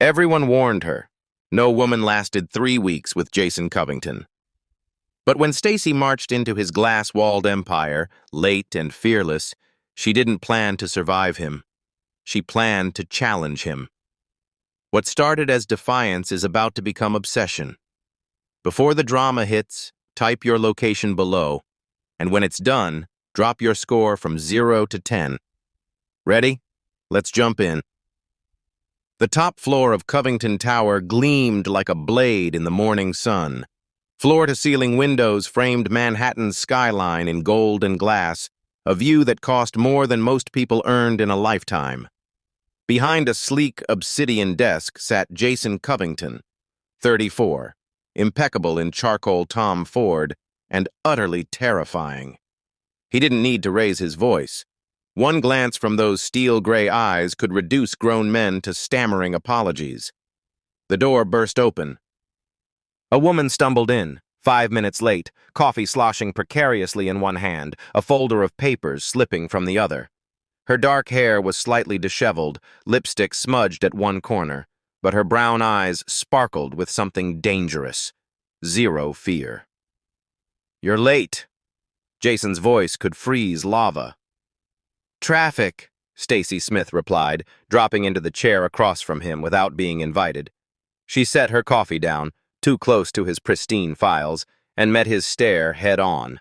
Everyone warned her. No woman lasted 3 weeks with Jason Covington. But when Stacy marched into his glass-walled empire, late and fearless, she didn't plan to survive him. She planned to challenge him. What started as defiance is about to become obsession. Before the drama hits, type your location below, and when it's done, drop your score from 0 to 10. Ready? Let's jump in. The top floor of Covington Tower gleamed like a blade in the morning sun. Floor-to-ceiling windows framed Manhattan's skyline in gold and glass, a view that cost more than most people earned in a lifetime. Behind a sleek obsidian desk sat Jason Covington, 34, impeccable in charcoal Tom Ford, and utterly terrifying. He didn't need to raise his voice. One glance from those steel-gray eyes could reduce grown men to stammering apologies. The door burst open. A woman stumbled in, 5 minutes late, coffee sloshing precariously in one hand, a folder of papers slipping from the other. Her dark hair was slightly disheveled, lipstick smudged at one corner, but her brown eyes sparkled with something dangerous. Zero fear. "You're late." Jason's voice could freeze lava. "Traffic," Stacy Smith replied, dropping into the chair across from him without being invited. She set her coffee down, too close to his pristine files, and met his stare head-on.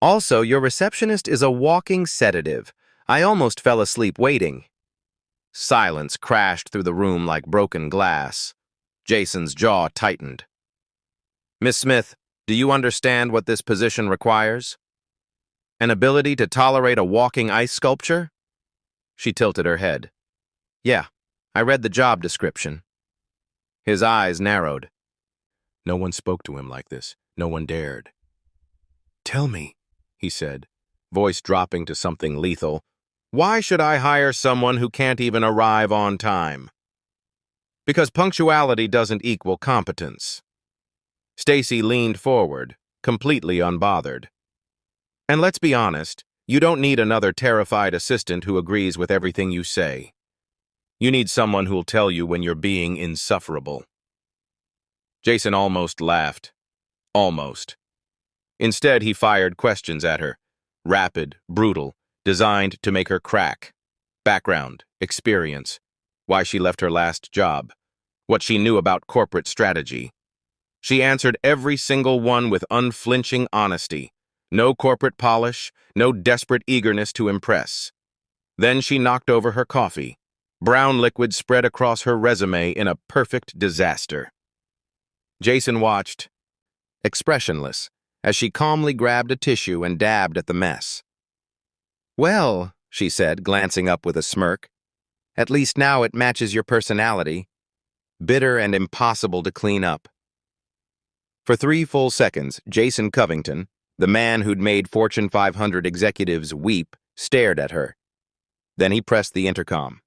"Also, your receptionist is a walking sedative. I almost fell asleep waiting." Silence crashed through the room like broken glass. Jason's jaw tightened. "Miss Smith, do you understand what this position requires? An ability to tolerate a walking ice sculpture?" She tilted her head. "Yeah, I read the job description." His eyes narrowed. No one spoke to him like this. No one dared. "Tell me," he said, voice dropping to something lethal, "why should I hire someone who can't even arrive on time?" "Because punctuality doesn't equal competence." Stacy leaned forward, completely unbothered. "And let's be honest, you don't need another terrified assistant who agrees with everything you say. You need someone who'll tell you when you're being insufferable." Jason almost laughed. Almost. Instead, he fired questions at her. Rapid, brutal, designed to make her crack. Background, experience, why she left her last job, what she knew about corporate strategy. She answered every single one with unflinching honesty. No corporate polish, no desperate eagerness to impress. Then she knocked over her coffee. Brown liquid spread across her resume in a perfect disaster. Jason watched, expressionless, as she calmly grabbed a tissue and dabbed at the mess. "Well," she said, glancing up with a smirk, "at least now it matches your personality. Bitter and impossible to clean up." For 3 full seconds, Jason Covington, the man who'd made Fortune 500 executives weep, stared at her. Then he pressed the intercom.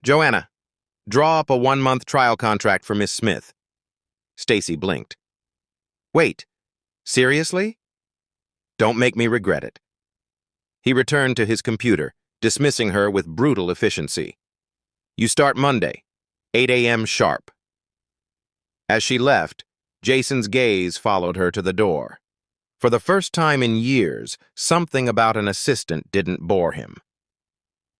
"Joanna, draw up a 1-month trial contract for Miss Smith." Stacy blinked. "Wait, seriously? Don't make me regret it." He returned to his computer, dismissing her with brutal efficiency. "You start Monday, 8 a.m. sharp." As she left, Jason's gaze followed her to the door. For the first time in years, something about an assistant didn't bore him.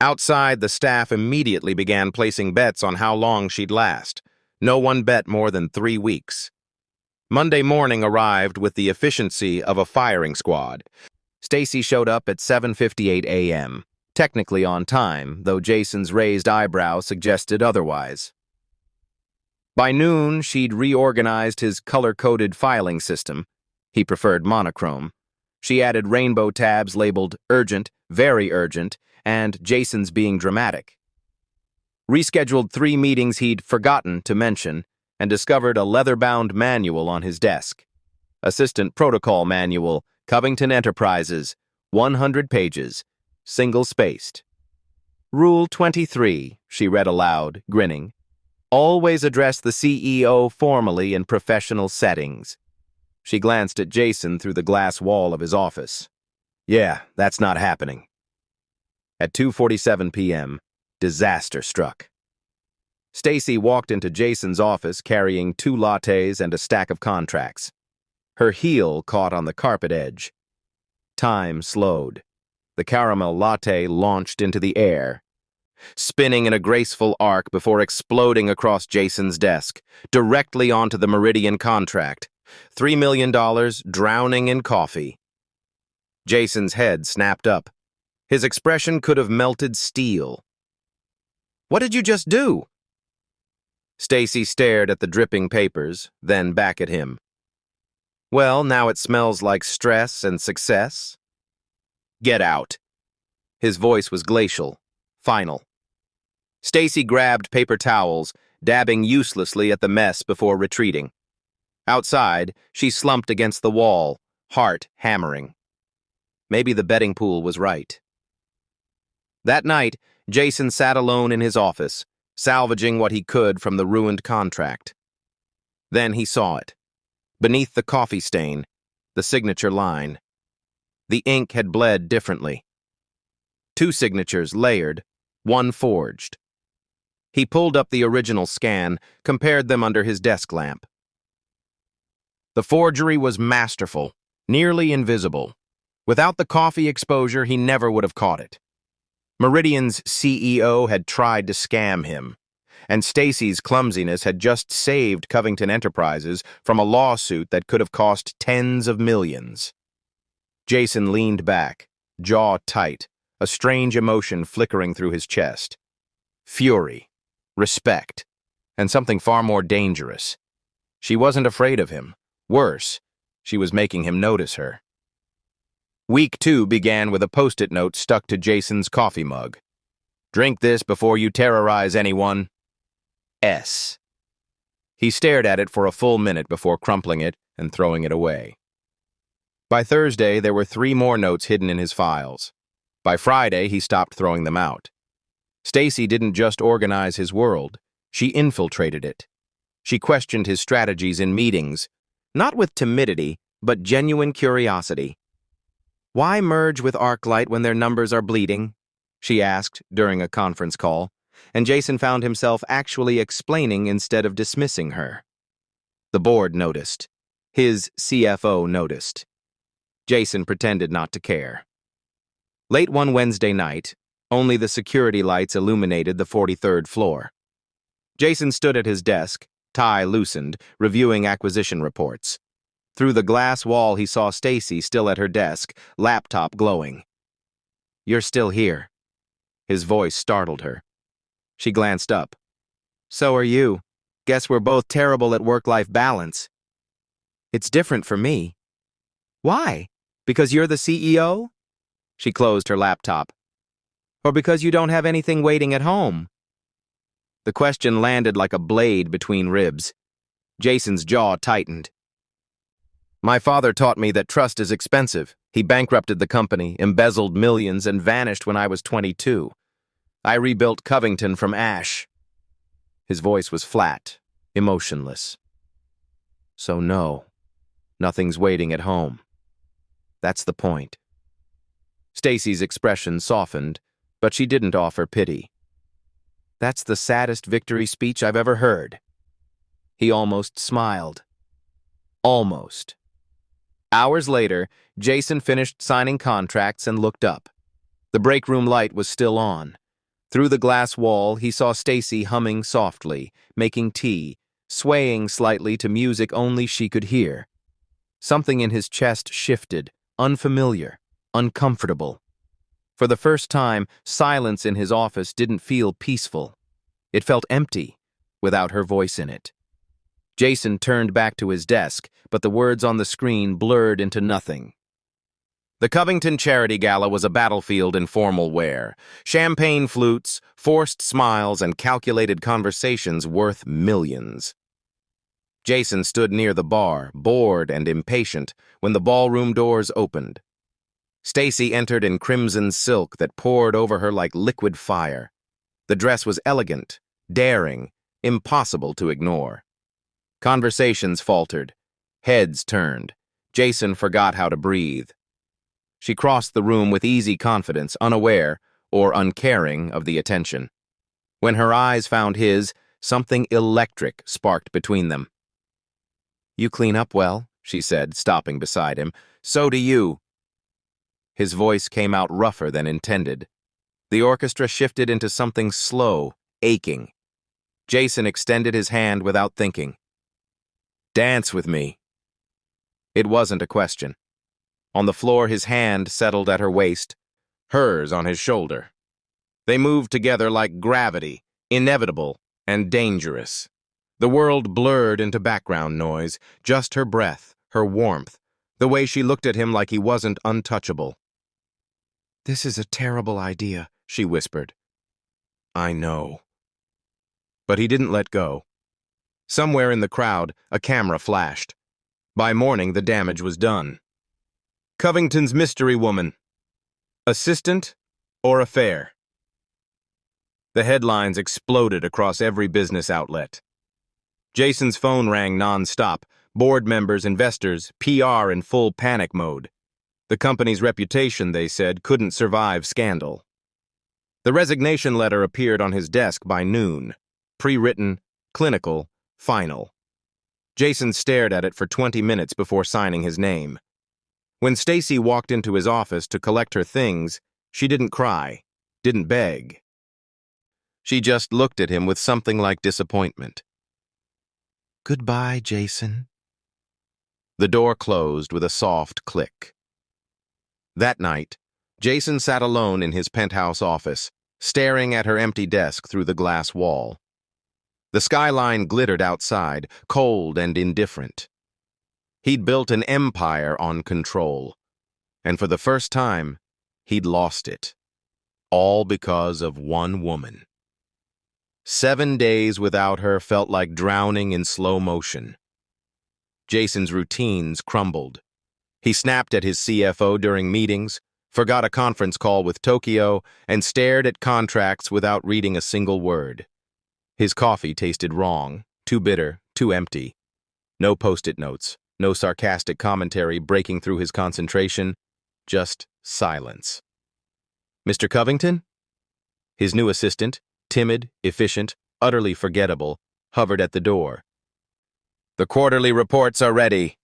Outside, the staff immediately began placing bets on how long she'd last. No one bet more than 3 weeks. Monday morning arrived with the efficiency of a firing squad. Stacy showed up at 7:58 a.m., technically on time, though Jason's raised eyebrow suggested otherwise. By noon, she'd reorganized his color-coded filing system. He preferred monochrome. She added rainbow tabs labeled urgent, very urgent, and Jason's being dramatic. Rescheduled 3 meetings he'd forgotten to mention, and discovered a leather-bound manual on his desk. Assistant Protocol Manual, Covington Enterprises, 100 pages, single-spaced. "Rule 23, she read aloud, grinning. "Always address the CEO formally in professional settings." She glanced at Jason through the glass wall of his office. "Yeah, that's not happening." At 2:47 p.m., disaster struck. Stacy walked into Jason's office carrying 2 lattes and a stack of contracts. Her heel caught on the carpet edge. Time slowed. The caramel latte launched into the air, spinning in a graceful arc before exploding across Jason's desk, directly onto the Meridian contract. $3 million drowning in coffee. Jason's head snapped up. His expression could have melted steel. "What did you just do?" Stacy stared at the dripping papers, then back at him. "Well, now it smells like stress and success." "Get out." His voice was glacial, final. Stacy grabbed paper towels, dabbing uselessly at the mess before retreating. Outside, she slumped against the wall, heart hammering. Maybe the betting pool was right. That night, Jason sat alone in his office, salvaging what he could from the ruined contract. Then he saw it. Beneath the coffee stain, the signature line. The ink had bled differently. 2 signatures layered, 1 forged. He pulled up the original scan, compared them under his desk lamp. The forgery was masterful, nearly invisible. Without the coffee exposure, he never would have caught it. Meridian's CEO had tried to scam him, and Stacy's clumsiness had just saved Covington Enterprises from a lawsuit that could have cost tens of millions. Jason leaned back, jaw tight, a strange emotion flickering through his chest. Fury, respect, and something far more dangerous. She wasn't afraid of him. Worse, she was making him notice her. Week 2 began with a post-it note stuck to Jason's coffee mug. "Drink this before you terrorize anyone. S." He stared at it for a full minute before crumpling it and throwing it away. By Thursday, there were 3 more notes hidden in his files. By Friday, he stopped throwing them out. Stacy didn't just organize his world, she infiltrated it. She questioned his strategies in meetings, not with timidity, but genuine curiosity. "Why merge with ArcLight when their numbers are bleeding?" she asked during a conference call, and Jason found himself actually explaining instead of dismissing her. The board noticed. His CFO noticed. Jason pretended not to care. Late one Wednesday night, only the security lights illuminated the 43rd floor. Jason stood at his desk, tie loosened, reviewing acquisition reports. Through the glass wall, he saw Stacy still at her desk, laptop glowing. "You're still here." His voice startled her. She glanced up. "So are you. Guess we're both terrible at work-life balance." "It's different for me." "Why? Because you're the CEO?" She closed her laptop. "Or because you don't have anything waiting at home?" The question landed like a blade between ribs. Jason's jaw tightened. "My father taught me that trust is expensive. He bankrupted the company, embezzled millions, and vanished when I was 22. I rebuilt Covington from ash." His voice was flat, emotionless. "So no, nothing's waiting at home. That's the point." Stacy's expression softened, but she didn't offer pity. "That's the saddest victory speech I've ever heard." He almost smiled. Almost. Hours later, Jason finished signing contracts and looked up. The break room light was still on. Through the glass wall, he saw Stacy humming softly, making tea, swaying slightly to music only she could hear. Something in his chest shifted, unfamiliar, uncomfortable. For the first time, silence in his office didn't feel peaceful. It felt empty, without her voice in it. Jason turned back to his desk, but the words on the screen blurred into nothing. The Covington Charity Gala was a battlefield in formal wear. Champagne flutes, forced smiles, and calculated conversations worth millions. Jason stood near the bar, bored and impatient, when the ballroom doors opened. Stacy entered in crimson silk that poured over her like liquid fire. The dress was elegant, daring, impossible to ignore. Conversations faltered. Heads turned. Jason forgot how to breathe. She crossed the room with easy confidence, unaware or uncaring of the attention. When her eyes found his, Something electric sparked between them. "You clean up well," she said, stopping beside him. "So do you." His voice came out rougher than intended. The orchestra shifted into something slow, aching. Jason extended his hand without thinking. "Dance with me." It wasn't a question. On the floor, his hand settled at her waist, hers on his shoulder. They moved together like gravity, inevitable and dangerous. The world blurred into background noise, just her breath, her warmth, the way she looked at him like he wasn't untouchable. "This is a terrible idea," she whispered. "I know." But he didn't let go. Somewhere in the crowd, a camera flashed. By morning, the damage was done. Covington's mystery woman. Assistant or affair? The headlines exploded across every business outlet. Jason's phone rang non-stop, board members, investors, PR in full panic mode. The company's reputation, they said, couldn't survive scandal. The resignation letter appeared on his desk by noon. Pre-written, clinical, final. Jason stared at it for 20 minutes before signing his name. When Stacy walked into his office to collect her things, she didn't cry, didn't beg. She just looked at him with something like disappointment. "Goodbye, Jason." The door closed with a soft click. That night, Jason sat alone in his penthouse office, staring at her empty desk through the glass wall. The skyline glittered outside, cold and indifferent. He'd built an empire on control, and for the first time, he'd lost it. All because of one woman. 7 days without her felt like drowning in slow motion. Jason's routines crumbled. He snapped at his CFO during meetings, forgot a conference call with Tokyo, and stared at contracts without reading a single word. His coffee tasted wrong, too bitter, too empty. No post-it notes, no sarcastic commentary breaking through his concentration, just silence. "Mr. Covington?" His new assistant, timid, efficient, utterly forgettable, hovered at the door. "The quarterly reports are ready."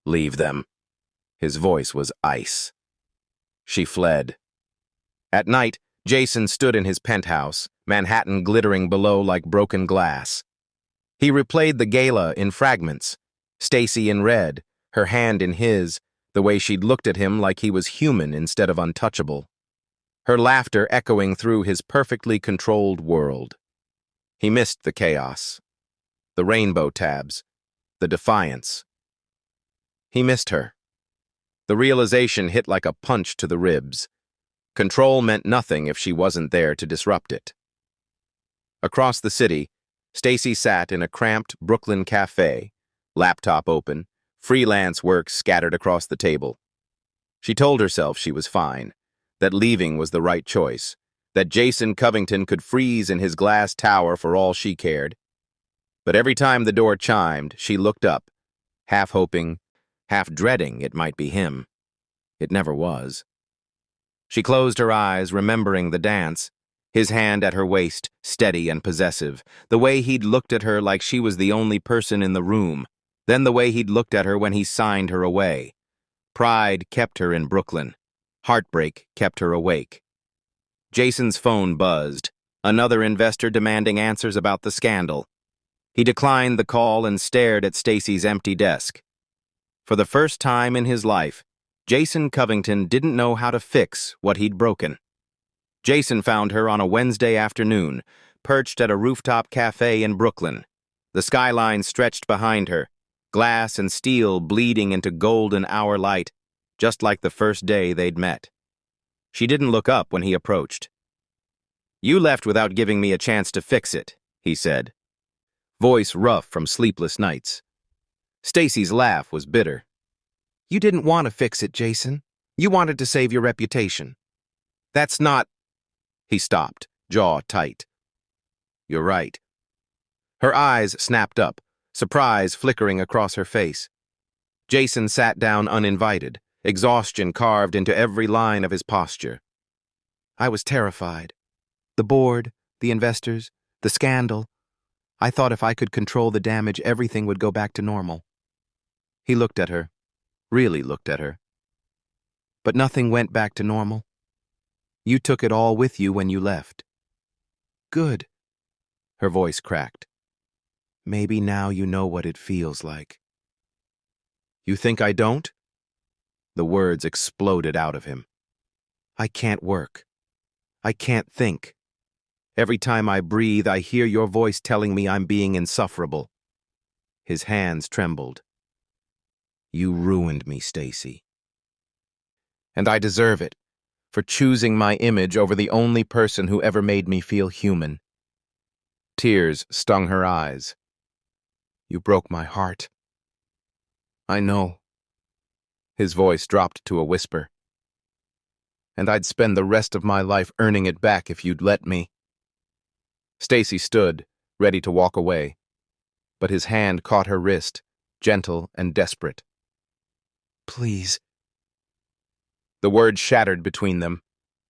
"Leave them." His voice was ice. She fled. At night, Jason stood in his penthouse, Manhattan glittering below like broken glass. He replayed the gala in fragments, Stacy in red, her hand in his, the way she'd looked at him like he was human instead of untouchable. Her laughter echoing through his perfectly controlled world. He missed the chaos, the rainbow tabs, the defiance. He missed her. The realization hit like a punch to the ribs. Control meant nothing if she wasn't there to disrupt it. Across the city, Stacy sat in a cramped Brooklyn cafe, laptop open, freelance work scattered across the table. She told herself she was fine, that leaving was the right choice, that Jason Covington could freeze in his glass tower for all she cared. But every time the door chimed, she looked up, half hoping, half dreading it might be him. It never was. She closed her eyes, remembering the dance, his hand at her waist, steady and possessive, the way he'd looked at her like she was the only person in the room, then the way he'd looked at her when he signed her away. Pride kept her in Brooklyn. Heartbreak kept her awake. Jason's phone buzzed, another investor demanding answers about the scandal. He declined the call and stared at Stacy's empty desk. For the first time in his life, Jason Covington didn't know how to fix what he'd broken. Jason found her on a Wednesday afternoon, perched at a rooftop cafe in Brooklyn. The skyline stretched behind her, glass and steel bleeding into golden hour light, just like the first day they'd met. She didn't look up when he approached. "You left without giving me a chance to fix it," he said. Voice rough from sleepless nights. Stacy's laugh was bitter. "You didn't want to fix it, Jason. You wanted to save your reputation." "That's not—" He stopped, jaw tight. "You're right." Her eyes snapped up, surprise flickering across her face. Jason sat down uninvited, exhaustion carved into every line of his posture. "I was terrified. The board, the investors, the scandal, I thought if I could control the damage, everything would go back to normal. He looked at her, really looked at her. But nothing went back to normal. You took it all with you when you left. Good. Her voice cracked. Maybe now you know what it feels like. You think I don't? The words exploded out of him. I can't work. I can't think. Every time I breathe, I hear your voice telling me I'm being insufferable. His hands trembled. You ruined me, Stacy. And I deserve it, for choosing my image over the only person who ever made me feel human. Tears stung her eyes. You broke my heart. I know. His voice dropped to a whisper. And I'd spend the rest of my life earning it back if you'd let me. Stacy stood, ready to walk away, but his hand caught her wrist, gentle and desperate. Please. The words shattered between them.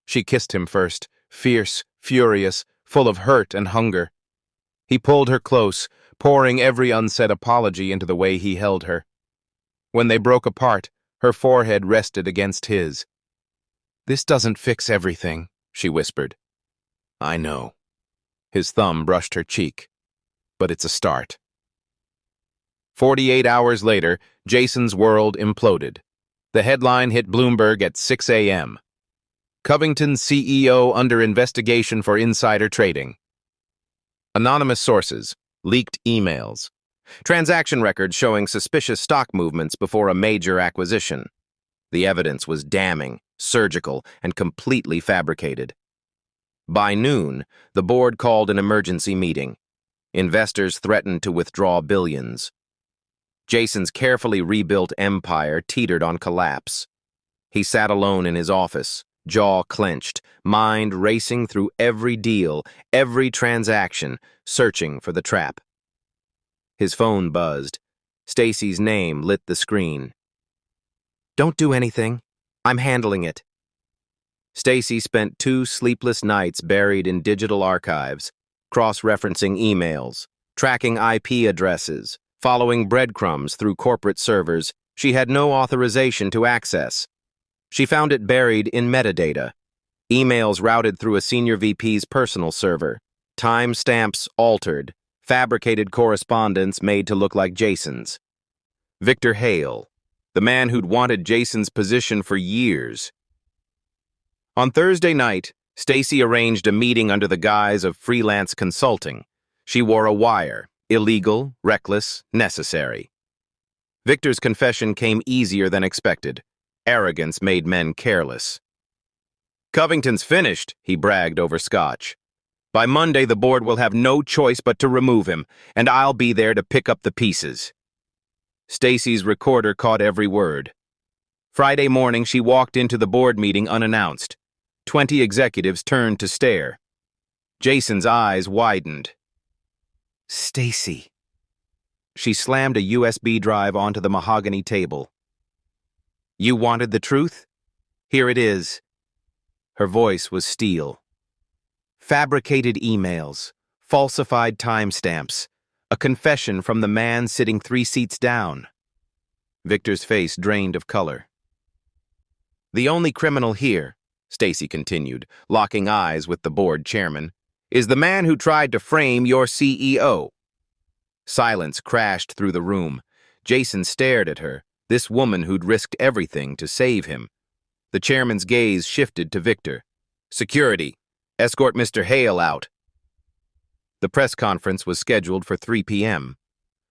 She kissed him first, fierce, furious, full of hurt and hunger. He pulled her close, pouring every unsaid apology into the way he held her. When they broke apart, her forehead rested against his. This doesn't fix everything, she whispered. I know. His thumb brushed her cheek. But it's a start. 48 hours later, Jason's world imploded. The headline hit Bloomberg at 6 a.m. Covington CEO under investigation for insider trading. Anonymous sources, leaked emails. Transaction records showing suspicious stock movements before a major acquisition. The evidence was damning, surgical, and completely fabricated. By noon, the board called an emergency meeting. Investors threatened to withdraw billions. Jason's carefully rebuilt empire teetered on collapse. He sat alone in his office, jaw clenched, mind racing through every deal, every transaction, searching for the trap. His phone buzzed. Stacy's name lit the screen. Don't do anything. I'm handling it. Stacy spent 2 sleepless nights buried in digital archives, cross-referencing emails, tracking IP addresses, following breadcrumbs through corporate servers she had no authorization to access. She found it buried in metadata, emails routed through a senior VP's personal server, timestamps altered, fabricated correspondence made to look like Jason's. Victor Hale, the man who'd wanted Jason's position for years. On Thursday night, Stacy arranged a meeting under the guise of freelance consulting. She wore a wire, illegal, reckless, necessary. Victor's confession came easier than expected. Arrogance made men careless. Covington's finished, he bragged over scotch. By Monday, the board will have no choice but to remove him, and I'll be there to pick up the pieces. Stacy's recorder caught every word. Friday morning, she walked into the board meeting unannounced. 20 executives turned to stare. Jason's eyes widened. Stacy. She slammed a USB drive onto the mahogany table. You wanted the truth? Here it is. Her voice was steel. Fabricated emails, falsified timestamps, a confession from the man sitting 3 seats down. Victor's face drained of color. The only criminal here, Stacy continued, locking eyes with the board chairman, is the man who tried to frame your CEO. Silence crashed through the room. Jason stared at her, this woman who'd risked everything to save him. The chairman's gaze shifted to Victor. Security, escort Mr. Hale out. The press conference was scheduled for 3 p.m.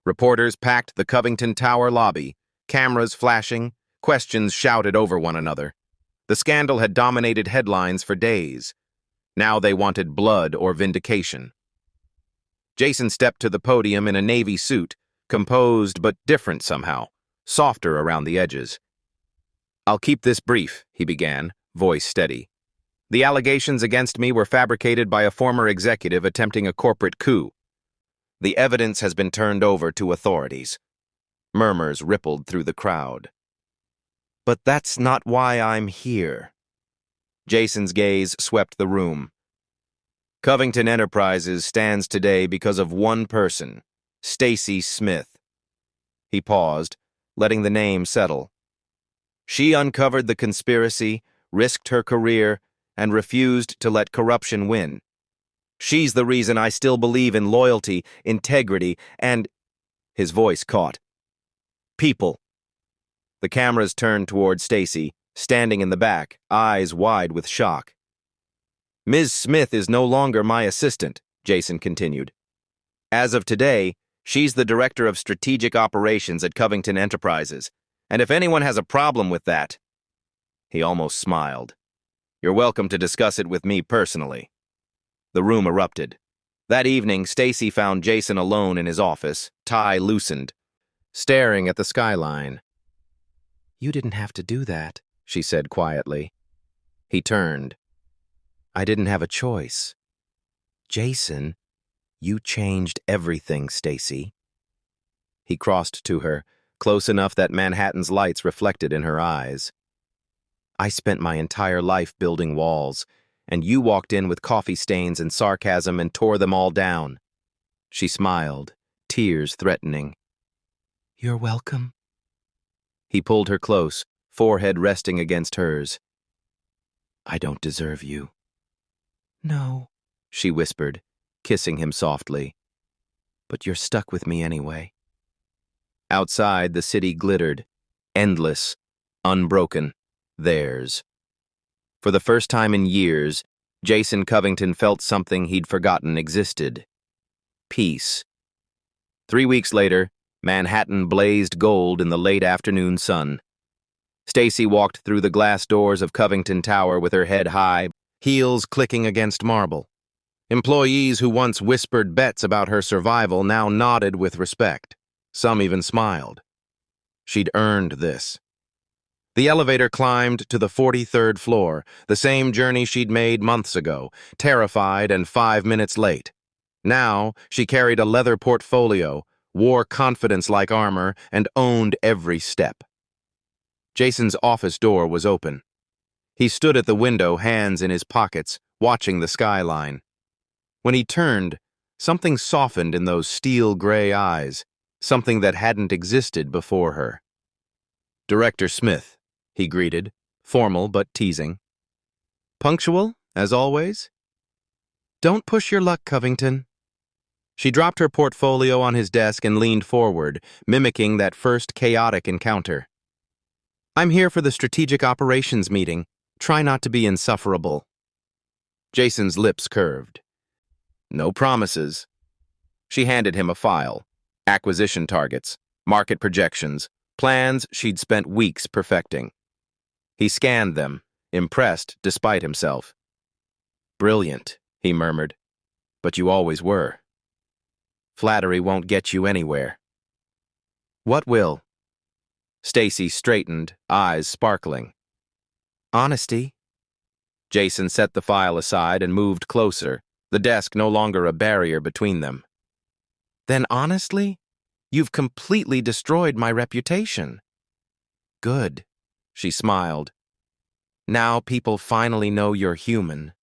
Reporters packed the Covington Tower lobby, cameras flashing, questions shouted over one another. The scandal had dominated headlines for days. Now they wanted blood or vindication. Jason stepped to the podium in a navy suit, composed but different somehow, softer around the edges. I'll keep this brief, he began, voice steady. The allegations against me were fabricated by a former executive attempting a corporate coup. The evidence has been turned over to authorities. Murmurs rippled through the crowd. But that's not why I'm here. Jason's gaze swept the room. Covington Enterprises stands today because of one person, Stacy Smith. He paused, letting the name settle. She uncovered the conspiracy, risked her career, and refused to let corruption win. She's the reason I still believe in loyalty, integrity, and— His voice caught. People. The cameras turned toward Stacy, standing in the back, eyes wide with shock. Ms. Smith is no longer my assistant, Jason continued. As of today, she's the director of strategic operations at Covington Enterprises, and if anyone has a problem with that— He almost smiled. You're welcome to discuss it with me personally. The room erupted. That evening, Stacy found Jason alone in his office, tie loosened, staring at the skyline. You didn't have to do that, she said quietly. He turned. I didn't have a choice. Jason, you changed everything, Stacy. He crossed to her, close enough that Manhattan's lights reflected in her eyes. I spent my entire life building walls, and you walked in with coffee stains and sarcasm and tore them all down. She smiled, tears threatening. You're welcome. He pulled her close, forehead resting against hers. I don't deserve you. No, she whispered, kissing him softly. But you're stuck with me anyway. Outside, the city glittered, endless, unbroken, theirs. For the first time in years, Jason Covington felt something he'd forgotten existed. Peace. 3 weeks later, Manhattan blazed gold in the late afternoon sun. Stacy walked through the glass doors of Covington Tower with her head high, heels clicking against marble. Employees who once whispered bets about her survival now nodded with respect. Some even smiled. She'd earned this. The elevator climbed to the 43rd floor, the same journey she'd made months ago, terrified and 5 minutes late. Now, she carried a leather portfolio, wore confidence like armor, and owned every step. Jason's office door was open. He stood at the window, hands in his pockets, watching the skyline. When he turned, something softened in those steel-gray eyes, something that hadn't existed before her. Director Smith, he greeted, formal but teasing. Punctual, as always? Don't push your luck, Covington. She dropped her portfolio on his desk and leaned forward, mimicking that first chaotic encounter. I'm here for the strategic operations meeting. Try not to be insufferable. Jason's lips curved. No promises. She handed him a file. Acquisition targets, market projections, plans she'd spent weeks perfecting. He scanned them, impressed despite himself. Brilliant, he murmured. But you always were. Flattery won't get you anywhere. What will? Stacy straightened, eyes sparkling. Honesty. Jason set the file aside and moved closer, the desk no longer a barrier between them. Then honestly, you've completely destroyed my reputation. Good, she smiled. Now people finally know you're human.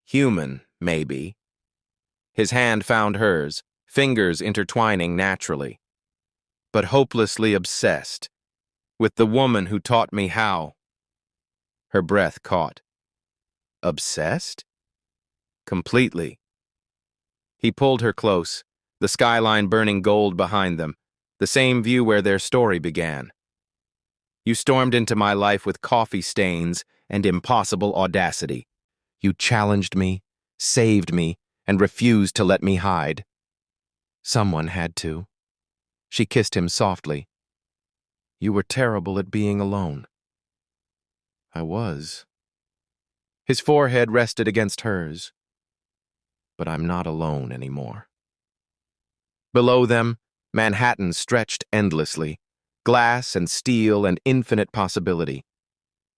Human, maybe. His hand found hers, fingers intertwining naturally. But hopelessly obsessed, with the woman who taught me how. Her breath caught. Obsessed? Completely. He pulled her close, the skyline burning gold behind them, the same view where their story began. You stormed into my life with coffee stains and impossible audacity. You challenged me, saved me, and refused to let me hide. Someone had to. She kissed him softly. You were terrible at being alone. I was. His forehead rested against hers. But I'm not alone anymore. Below them, Manhattan stretched endlessly, glass and steel and infinite possibility.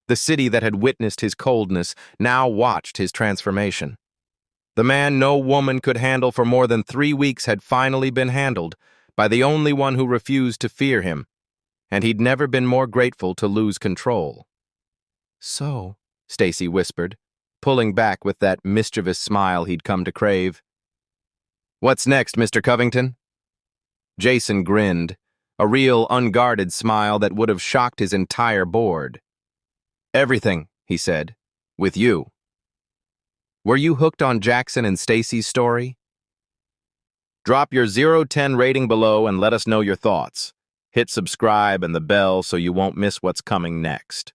The city that had witnessed his coldness now watched his transformation. The man no woman could handle for more than 3 weeks had finally been handled by the only one who refused to fear him, and he'd never been more grateful to lose control. So, Stacy whispered, pulling back with that mischievous smile he'd come to crave. "What's next, Mr. Covington?" Jason grinned, a real unguarded smile that would have shocked his entire board. "Everything," he said, "with you." Were you hooked on Jackson and Stacy's story? Drop your 0-10 rating below and let us know your thoughts. Hit subscribe and the bell so you won't miss what's coming next.